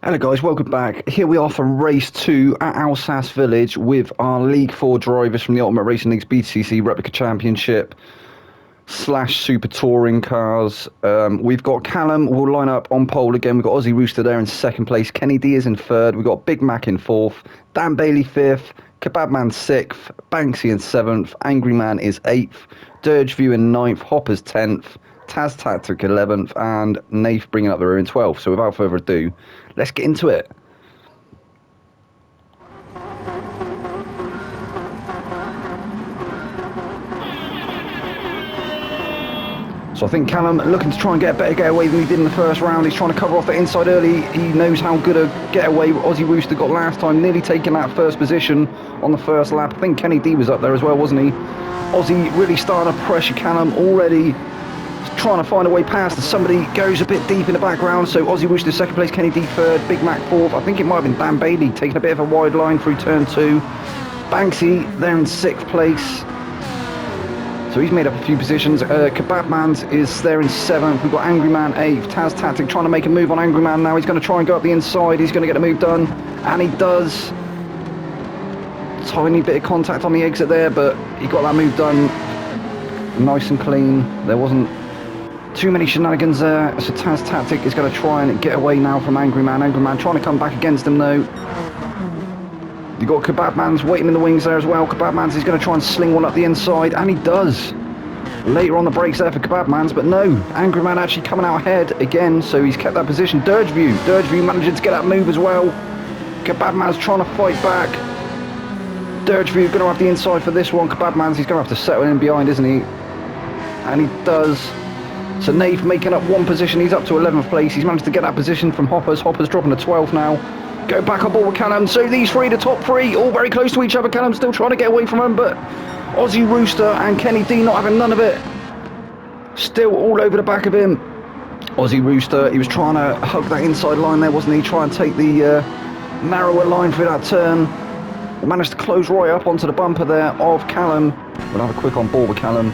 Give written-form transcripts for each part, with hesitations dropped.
Hello guys, welcome back. Here we are for race 2 at Alsace Village with our League 4 drivers from the Ultimate Racing League's Btcc Replica Championship / Super Touring cars. We've got Callum will line up on pole again. We've got Aussie Rooster there in second place. Kenny D is in third. We've got Big Mac in fourth. Dan Bailey fifth. Kebabman sixth. Banksy in seventh. Angry Man is eighth. Dirgeview in ninth. Hopper's 10th. Taz Tactic 11th, and Nath bringing up the rear in 12th. So without further ado, let's get into it. So I think Callum looking to try and get a better getaway than he did in the first round. He's trying to cover off the inside early. He knows how good a getaway Aussie Rooster got last time, nearly taking that first position on the first lap. I think Kenny D was up there as well, wasn't he? Aussie really starting to pressure Callum already. Trying to find a way past, and somebody goes a bit deep in the background. So Aussie Rooster second place, Kenny D third, Big Mac fourth. I think it might have been Dan Bailey taking a bit of a wide line through turn 2. Banksy there in sixth place, so he's made up a few positions. Kebabman's is there in seventh. We've got Angry Man eighth. Taz Tactic trying to make a move on Angry Man now. He's going to try and go up the inside. He's going to get a move done, and he does. Tiny bit of contact on the exit there, but he got that move done nice and clean. There wasn't too many shenanigans there. So Taz Tactic is going to try and get away now from Angry Man. Angry Man trying to come back against him though. You got Kebabman's waiting in the wings there as well. Kebabman's is going to try and sling one up the inside, and he does. Later on the brakes there for Kebabman's, but no, Angry Man actually coming out ahead again, so he's kept that position. Dirgeview managing to get that move as well. Kebabman's trying to fight back. Dirgeview going to have the inside for this one. Kebabman's he's going to have to settle in behind, isn't he? And he does. So Nath making up one position. He's up to 11th place. He's managed to get that position from Hopper's dropping to 12th now. Go back on board with Callum. So these three, the top three, all very close to each other. Callum still trying to get away from him, but Aussie Rooster and Kenny D not having none of it. Still all over the back of him. Aussie Rooster, he was trying to hug that inside line there, wasn't he? Try and take the narrower line through that turn. Managed to close right up onto the bumper there of Callum. We'll have a quick on board with Callum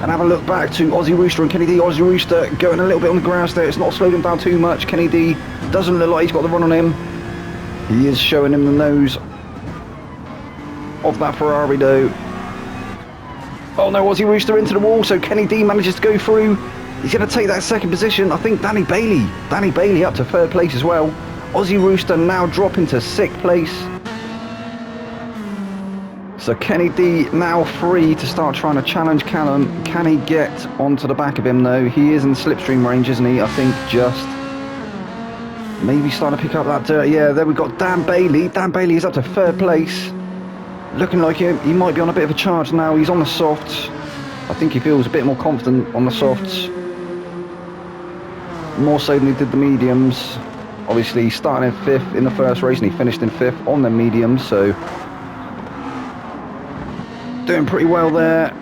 and have a look back to Aussie Rooster and Kenny D. Aussie Rooster going a little bit on the grass there. It's not slowed him down too much. Kenny D doesn't look like he's got the run on him. He is showing him the nose of that Ferrari though. Oh no, Aussie Rooster into the wall, so Kenny D manages to go through. He's going to take that second position. I think Danny Bailey up to third place as well. Aussie Rooster now dropping to sixth place. So Kenny D now free to start trying to challenge Callum. Can he get onto the back of him though? He is in slipstream range, isn't he? I think just maybe starting to pick up that dirt. Yeah, there we got Dan Bailey. Dan Bailey is up to third place. Looking like he might be on a bit of a charge now. He's on the softs. I think he feels a bit more confident on the softs. More so than he did the mediums. Obviously he started in fifth in the first race and he finished in fifth on the mediums, so doing pretty well there.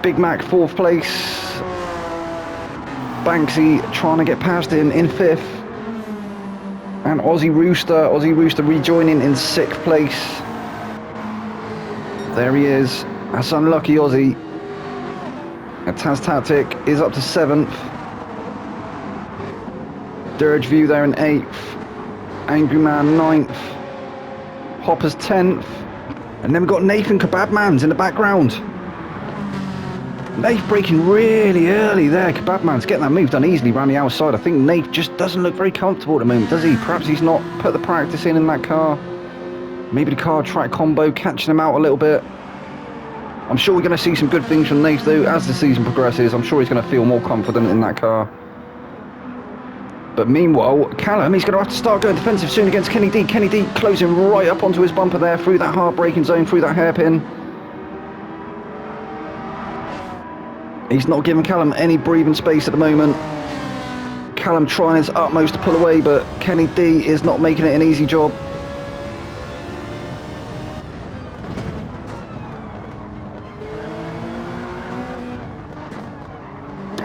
Big Mac fourth place. Banksy trying to get past him in fifth. And Aussie Rooster rejoining in sixth place. There he is. That's unlucky Aussie. And Taz Tactic is up to seventh. Dirgeview there in eighth. Angry Man ninth. Hopper's 10th. And then we've got Nathan Kebabman's in the background. Nath braking really early there. Kebabman's getting that move done easily around the outside. I think Nath just doesn't look very comfortable at the moment, does he? Perhaps he's not put the practice in that car. Maybe the car track combo catching him out a little bit. I'm sure we're going to see some good things from Nath though as the season progresses. I'm sure he's going to feel more confident in that car. But meanwhile, Callum, he's going to have to start going defensive soon against Kenny D. Kenny D closing right up onto his bumper there, through that hard braking zone, through that hairpin. He's not giving Callum any breathing space at the moment. Callum trying his utmost to pull away, but Kenny D is not making it an easy job.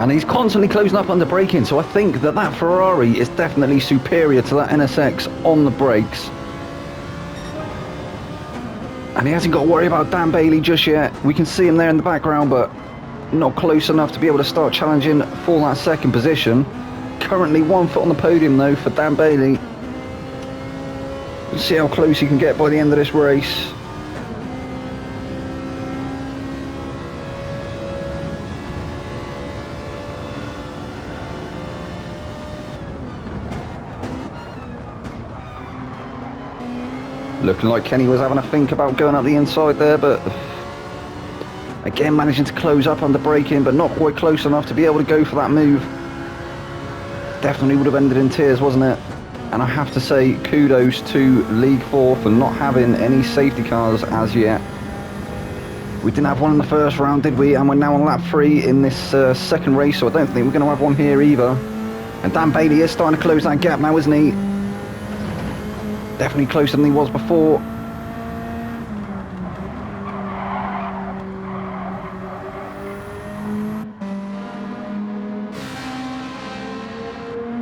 And he's constantly closing up under braking, so I think that Ferrari is definitely superior to that NSX on the brakes. And he hasn't got to worry about Dan Bailey just yet. We can see him there in the background, but not close enough to be able to start challenging for that second position. Currently 1 foot on the podium though for Dan Bailey. Let's see how close he can get by the end of this race. Looking like Kenny was having a think about going up the inside there, but again managing to close up under braking, but not quite close enough to be able to go for that move. Definitely would have ended in tears, wasn't it? And I have to say kudos to League 4 for not having any safety cars as yet. We didn't have one in the first round, did we? And we're now on lap 3 in this second race, so I don't think we're going to have one here either. And Dan Bailey is starting to close that gap now, isn't he? Definitely closer than he was before.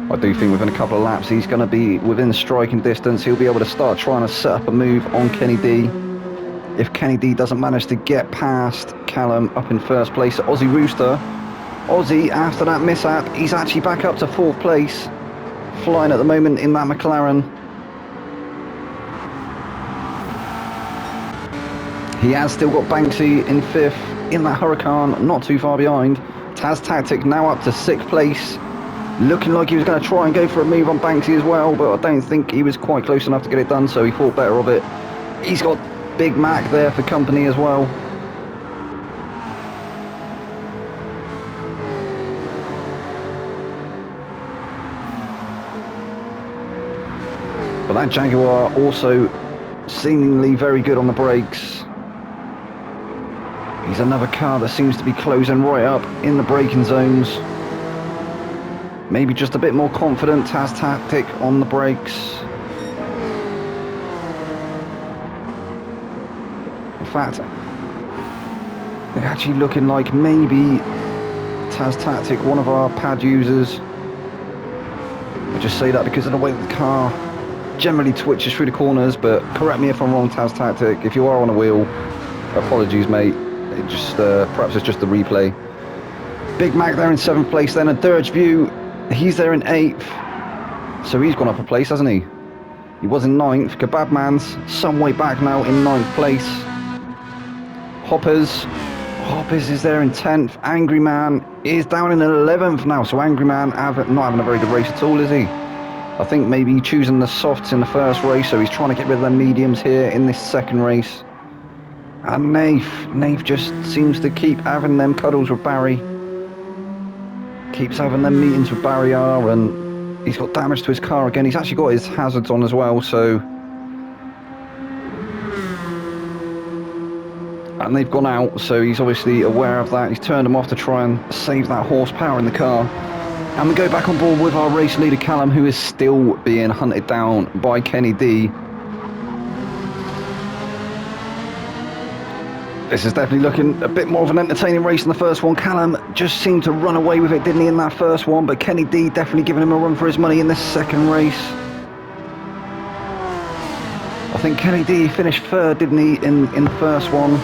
I do think within a couple of laps he's going to be within striking distance. He'll be able to start trying to set up a move on Kenny D. If Kenny D doesn't manage to get past Callum up in first place, Aussie Rooster. Aussie, after that mishap, he's actually back up to 4th place. Flying at the moment in that McLaren. He has still got Banksy in 5th in that Huracan, not too far behind. Taz Tactic now up to 6th place. Looking like he was going to try and go for a move on Banksy as well, but I don't think he was quite close enough to get it done, so he thought better of it. He's got Big Mac there for company as well. But that Jaguar also seemingly very good on the brakes. He's another car that seems to be closing right up in the braking zones. Maybe just a bit more confident, Taz Tactic on the brakes. In fact, they're actually looking like maybe Taz Tactic, one of our pad users. I just say that because of the way the car generally twitches through the corners, but correct me if I'm wrong, Taz Tactic. If you are on a wheel, apologies, mate. It just perhaps it's just the replay. Big Mac there in 7th place, then a Dirge View. He's there in 8th, so he's gone up a place, hasn't he? He was in 9th. Kebab Man's some way back now in 9th place. Hoppers is there in 10th. Angry Man is down in 11th now, so Angry Man not having a very good race at all, is he? I think maybe choosing the softs in the first race, so he's trying to get rid of the mediums here in this second race. And Nath just seems to keep having them cuddles with Barry. Keeps having them meetings with Barry R, and he's got damage to his car again. He's actually got his hazards on as well, so... And they've gone out, so he's obviously aware of that. He's turned them off to try and save that horsepower in the car. And we go back on board with our race leader Callum, who is still being hunted down by Kenny D. This is definitely looking a bit more of an entertaining race than the first one. Callum just seemed to run away with it, didn't he, in that first one? But Kenny D definitely giving him a run for his money in this second race. I think Kenny D finished 3rd, didn't he, in the first one?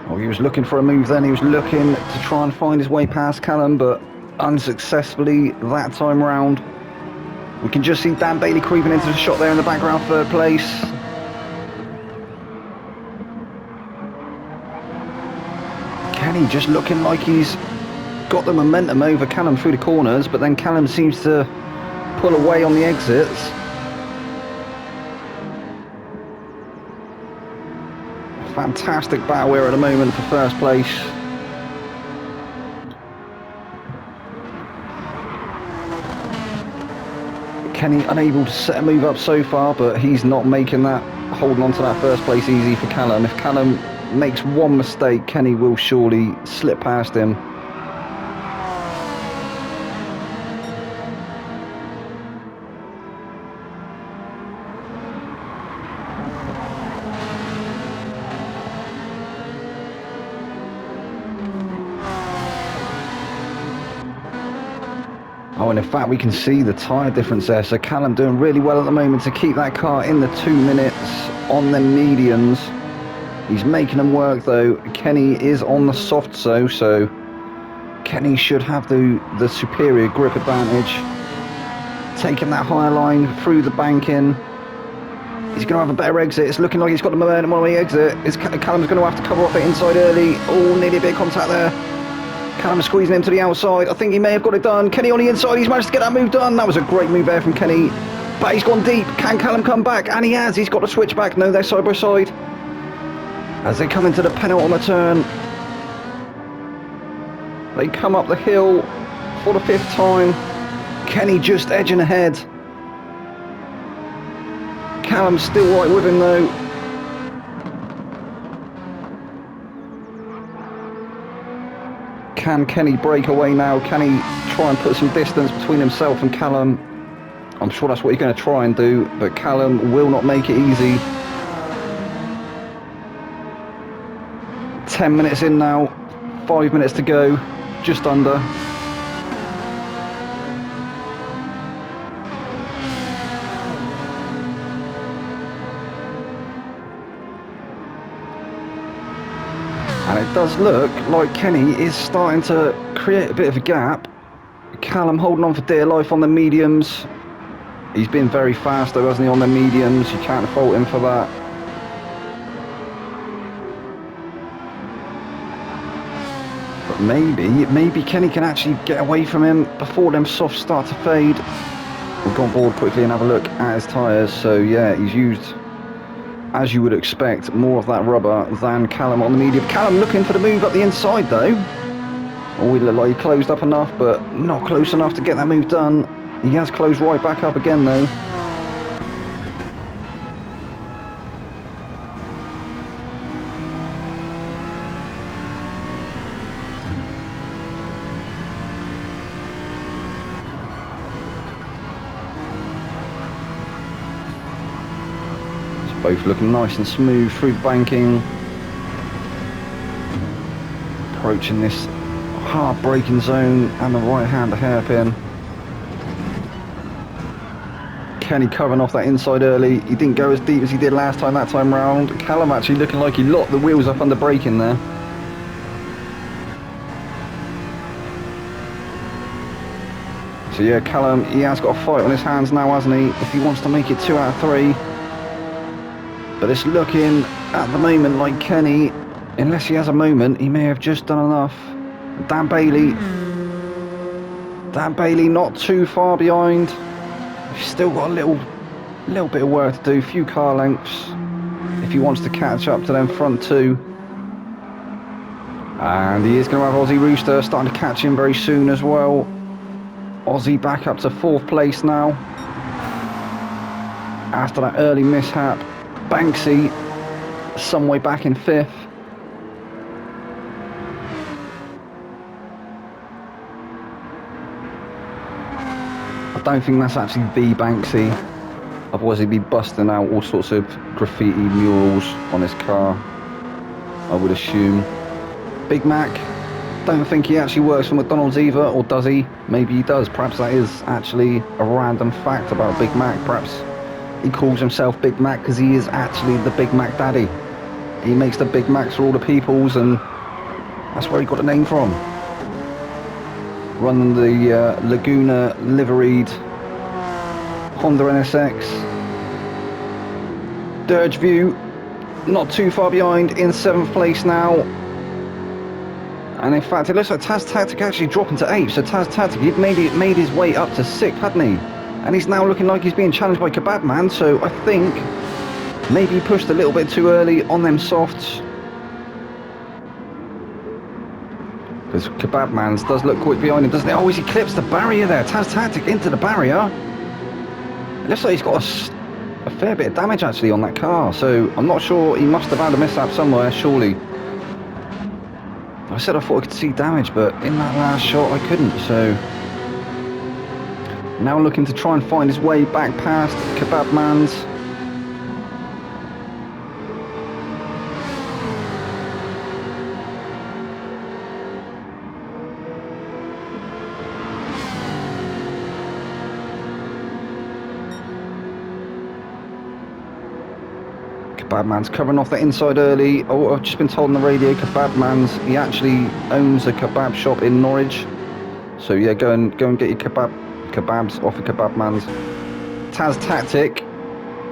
Oh, he was looking for a move then. He was looking to try and find his way past Callum, but unsuccessfully that time round. We can just see Dan Bailey creeping into the shot there in the background, 3rd place. Kenny just looking like he's got the momentum over Callum through the corners, but then Callum seems to pull away on the exits. Fantastic battle here at the moment for first place. Kenny unable to set a move up so far, but he's not making that, holding on to that first place easy for Callum. If Callum makes one mistake, Kenny will surely slip past him. Oh, and in fact, we can see the tyre difference there. So Callum doing really well at the moment to keep that car in the 2 minutes on the mediums. He's making them work, though. Kenny is on the soft so Kenny Kenny should have the superior grip advantage. Taking that higher line through the banking. He's going to have a better exit. It's looking like he's got the momentum on the exit. Callum's going to have to cover off it inside early. Oh, nearly a bit of contact there. Callum squeezing him to the outside. I think he may have got it done. Kenny on the inside. He's managed to get that move done. That was a great move there from Kenny. But he's gone deep. Can Callum come back? And he has. He's got to switch back. No, they're side by side. As they come into the penultimate turn. They come up the hill for the 5th time. Kenny just edging ahead. Callum's still right with him though. Can Kenny break away now? Can he try and put some distance between himself and Callum? I'm sure that's what he's going to try and do, but Callum will not make it easy. 10 minutes in now, 5 minutes to go, just under. And it does look like Kenny is starting to create a bit of a gap. Callum holding on for dear life on the mediums. He's been very fast though, hasn't he, on the mediums? You can't fault him for that. But maybe Kenny can actually get away from him before them softs start to fade. We'll go on board quickly and have a look at his tyres. So yeah, he's used, as you would expect, more of that rubber than Callum on the medium. Callum looking for the move up the inside though. Oh, he looked like he closed up enough, but not close enough to get that move done. He has closed right back up again though. It's both looking nice and smooth through the banking. Approaching this hard braking zone and the right hand hairpin. Kenny covering off that inside early. He didn't go as deep as he did last time that time round. Callum actually looking like he locked the wheels up under braking there. So yeah, Callum, he has got a fight on his hands now, hasn't he? If he wants to make it 2 out of 3. But it's looking at the moment like Kenny, unless he has a moment, he may have just done enough. Dan Bailey not too far behind. He's still got a little bit of work to do, a few car lengths if he wants to catch up to them front two. And he is going to have Aussie Rooster starting to catch him very soon as well. Aussie back up to 4th place now after that early mishap. Banksy some way back in 5th. I don't think that's actually the Banksy, otherwise he'd be busting out all sorts of graffiti murals on his car, I would assume. Big Mac, don't think he actually works for McDonald's either, or does he? Maybe he does. Perhaps that is actually a random fact about Big Mac. Perhaps he calls himself Big Mac because he is actually the Big Mac daddy. He makes the Big Macs for all the peoples, and that's where he got the name from. Running the Laguna liveried Honda NSX. Dirge View not too far behind in 7th place now. And in fact, it looks like Taz Tactic actually dropping to 8th. So Taz Tactic, he'd made his way up to 6th, hadn't he? And he's now looking like he's being challenged by Kebab Man. So I think maybe he pushed a little bit too early on them softs. Because Kebab Man's does look quick behind him, doesn't it? Oh, he's eclipsed the barrier there. Taz Tactic into the barrier. It looks like he's got a fair bit of damage actually on that car. So I'm not sure, he must have had a mishap somewhere, surely. I said I thought I could see damage, but in that last shot I couldn't. So now looking to try and find his way back past Kebab Man's. Kebab Man's covering off the inside early. Oh, I've just been told on the radio, Kebab Man's, he actually owns a kebab shop in Norwich. So yeah, go and get your kebabs off of Kebab Man's. Taz Tactic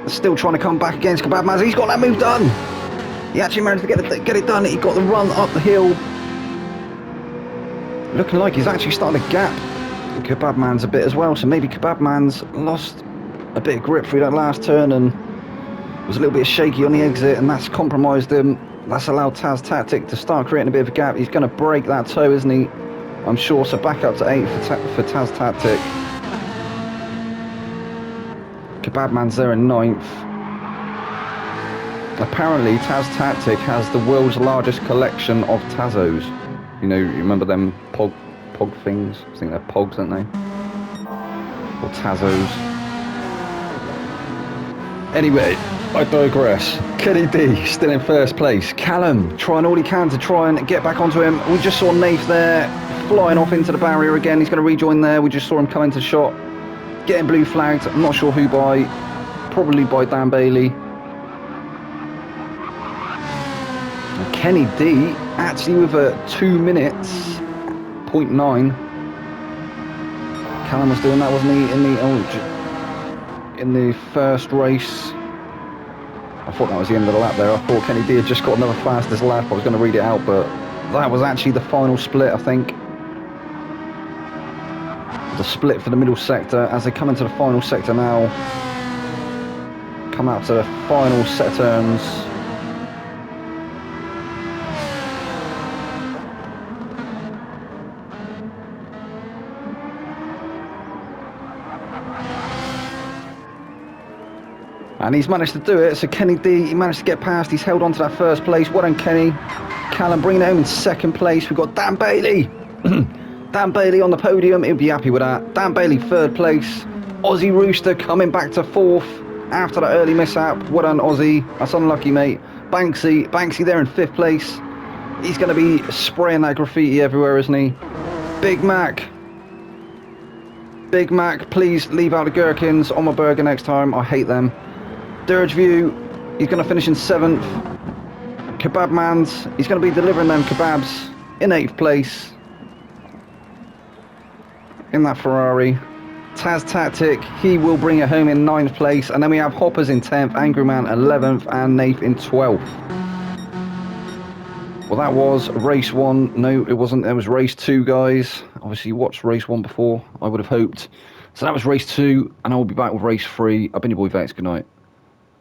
still trying to come back against Kebab Man's. He's got that move done. He actually managed to get it done. He got the run up the hill. Looking like he's actually starting to gap Kebab Man's a bit as well. So maybe Kebab Man's lost a bit of grip through that last turn and was a little bit shaky on the exit, and that's compromised him. That's allowed Taz Tactic to start creating a bit of a gap. He's going to break that toe, isn't he? I'm sure. So back up to 8 for Taz Tactic. Kebab Man's there in 9th. Apparently Taz Tactic has the world's largest collection of Tazos. You know, you remember them pog things? I think they're pogs, aren't they? Or Tazos. Anyway, I digress. Kenny D still in first place. Callum trying all he can to try and get back onto him. We just saw Nath there flying off into the barrier again. He's going to rejoin there. We just saw him come into shot, getting blue flagged. I'm not sure who by. Probably by Dan Bailey. And Kenny D actually with a 2 minutes 0.9. Callum was doing that, wasn't he? In the first race. I thought that was the end of the lap there. I thought Kenny D had just got another fastest lap. I was going to read it out, but that was actually the final split, I think. The split for the middle sector as they come into the final sector now. Come out to the final set of turns. And he's managed to do it. So Kenny D, he managed to get past. He's held on to that first place. Well done, Kenny. Callum bringing it home in second place. We've got Dan Bailey. Dan Bailey on the podium. He'll be happy with that. Dan Bailey third place. Aussie Rooster coming back to fourth after that early mishap. Well done, Aussie. That's unlucky, mate. Banksy there in fifth place. He's going to be spraying that graffiti everywhere, isn't he? Big Mac, please leave out the gherkins on my burger next time. I hate them. Dirge View, he's going to finish in 7th. Kebab Man's, he's going to be delivering them kebabs in 8th place. In that Ferrari. Taz Tactic, he will bring it home in 9th place. And then we have Hoppers in 10th, Angry Man 11th, and Nath in 12th. Well, that was race 1. No, it wasn't. There was race 2, guys. Obviously, you watched race 1 before, I would have hoped. So that was race 2, and I will be back with race 3. I've been your boy Vex. Good night.